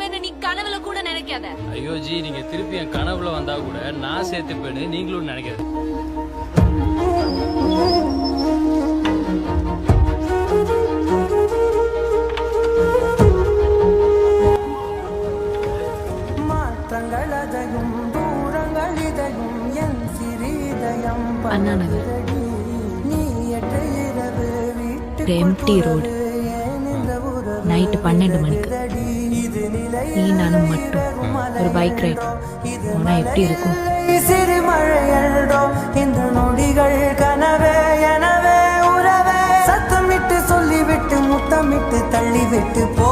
சேர்த்துப்பேன்னு நீ கனவுல கூட நினைக்காத. ஐயோ ஜி, நீங்க திருப்பி என் கனவுல வந்தா கூட நான் சேர்த்துப்பேன்னு நீங்களும் நினைக்காது. Anna Nagar empty road night 12 மணிக்கு நீ நானும் மட்டும் ஒரு பைக் ரைட் போனா எப்படி இருக்கும்? சிறு மழையோ இந்த நொடிகள் கனவே எனவே உறவே சத்தமிட்டு சொல்லிவிட்டு முத்தமிட்டு தள்ளிவிட்டு போ